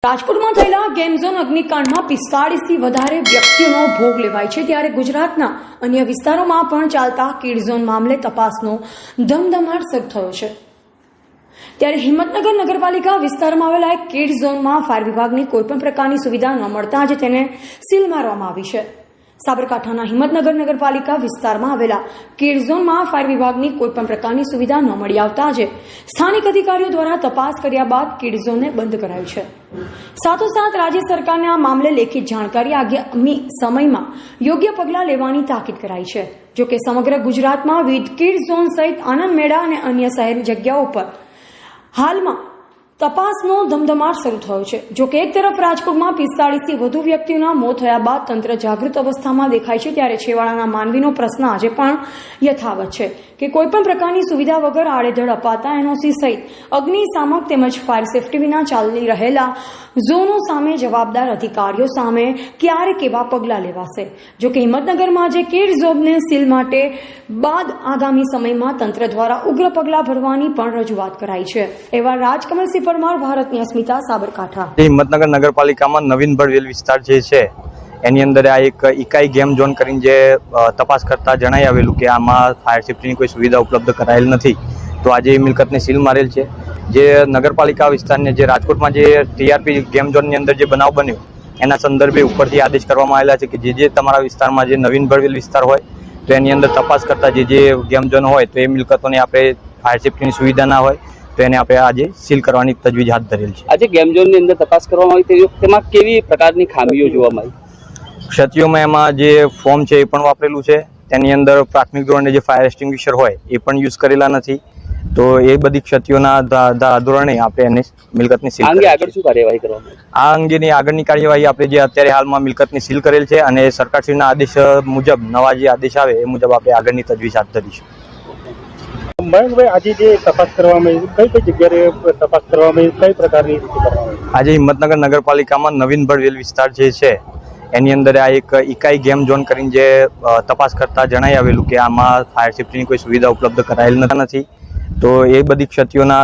રાજકોટમાં થયેલા game zone અગ્નિકાંડમાં 45થી વધારે વ્યક્તિઓનો ભોગ લેવાય છે, ત્યારે ગુજરાતના અન્ય વિસ્તારોમાં પણ ચાલતા કિડ ઝોન મામલે તપાસનો ધમધમાટ શરૂ થયો છે। ત્યારે હિંમતનગર નગરપાલિકા વિસ્તારમાં આવેલા એક કિડ ઝોનમાં ફાયર વિભાગની કોઈપણ પ્રકારની સુવિધા ન મળતા જ તેને સીલ મારવામાં આવી છે। સાબરકાંઠાના હિંમતનગર નગરપાલિકા વિસ્તારમાં આવેલા કિડ ઝોનમાં ફાયર વિભાગની કોઈપણ પ્રકારની સુવિધા ન મળી આવતા જ સ્થાનિક અધિકારીઓ દ્વારા તપાસ કર્યા બાદ કિડ ઝોનને બંધ કરાયું છે। સાથોસાથ રાજ્ય સરકારને આ મામલે લેખિત જાણકારી આગામી સમયમાં યોગ્ય પગલાં લેવાની તાકીદ કરાઈ છે। જોકે સમગ્ર ગુજરાતમાં વિવિધ કિડ ઝોન સહિત આનંદ મેળા અને અન્ય શહેરી જગ્યાઓ પર હાલમાં તપાસનો ધમધમાટ શરૂ થયો છે। જોકે એક તરફ રાજકોટમાં 45થી વધુ વ્યક્તિઓના મોત થયા બાદ તંત્ર જાગૃત અવસ્થામાં દેખાય છે, ત્યારે છેવાડાના માનવીનો પ્રશ્ન આજે પણ યથાવત છે કે કોઈપણ પ્રકારની સુવિધા વગર આડેધડ અપાતા એનઓસી સહિત અગ્નિશામક તેમજ ફાયર સેફટી વિના ચાલી રહેલા ઝોનો સામે જવાબદાર અધિકારીઓ સામે ક્યારે કેવા પગલાં લેવાશે। જોકે હિંમતનગરમાં જે કિડ ઝોનને સીલ માટે બાદ આગામી સમયમાં તંત્ર દ્વારા ઉગ્ર પગલાં ભરવાની પણ રજૂઆત કરાઈ છે। એવા રાજકમલસિંહ પરમાર, ભારતની અસ્મિતા, સાબરકાંઠા। હિંમતનગર નગરપાલિકામાં નવીનબળ વેલ વિસ્તાર જે છે એની અંદર આ એક ઇકાઈ ગેમ ઝોન કરીને જે તપાસ કરતા જણાઈ આવેલું કે આમાં ફાયર સેફ્ટીની કોઈ સુવિધા ઉપલબ્ધ કરાયેલ નથી, તો આજે એ મિલકતને સીલ મારેલ છે। જે નગરપાલિકા વિસ્તારને જે રાજકોટમાં જે ટીઆરપી ગેમ ઝોનની અંદર જે બનાવ બન્યો એના સંદર્ભે ઉપરથી આદેશ કરવામાં આવેલા છે કે જે તમારા વિસ્તારમાં જે નવીનબળ વેલ વિસ્તાર હોય તો એની અંદર તપાસ કરતા જે ગેમ ઝોન હોય તો એ મિલકતોને આપણે ફાયર સેફ્ટીની સુવિધા ના હોય તો એને આપણે આજે સીલ કરવાની તજવીજ હાથ ધરેલ છે। આજે ગેમ ઝોનની અંદર તપાસ કરવામાં આવી તે વખતેમાં કેવી પ્રકારની ખામીઓ જોવામાં આવી? ક્ષતિઓમાં એમાં જે ફોર્મ છે એ પણ વાપરેલું છે, તેની અંદર પ્રાથમિક ધોરણે જે ફાયર એક્સટિંગ્વિશર હોય એ પણ યુઝ કરેલા નથી, તો એ બધી ક્ષતિઓના ધોરણે આપણે એને મિલકતની સીલ અંગે આગળ શું કાર્યવાહી કરવામાં આવી? આ અંગેની આગળની કાર્યવાહી આપણે જે અત્યારે હાલમાં મિલકતની સીલ કરેલ છે અને સરકારશ્રીના આદેશ મુજબ નવા જે આદેશ આવે એ મુજબ આપણે આગળની તજવીજ હાથ ધરીશું। મયંકભાઈ, આજે જે તપાસ કરવામાં આવી કઈ જગ્યાએ તપાસ કરવામાં આવી, કઈ પ્રકારની રીતે કરવામાં આવી? આજે હિંમતનગર નગરપાલિકામાં નવીનબળ વેલ વિસ્તાર જે છે એની અંદર આ એક ઇકાઈ ગેમ ઝોન કરીને જે તપાસ કરતા જણાઈ આવેલું કે આમાં ફાયર સેફ્ટીની કોઈ સુવિધા ઉપલબ્ધ કરાયેલ નથી, તો એ બધી ક્ષતિઓના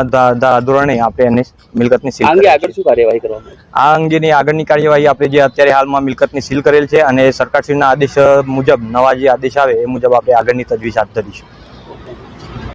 ધોરણે આપણે એને મિલકતની સીલ અંગે આગળ શું કાર્યવાહી કરવામાં આવી? આ અંગેની આગળની કાર્યવાહી આપણે જે અત્યારે હાલમાં મિલકતની સીલ કરેલ છે અને સરકારશ્રીના આદેશ મુજબ નવા જે આદેશ આવે એ મુજબ આપણે આગળની તજવીજ હાથ ધરીશું।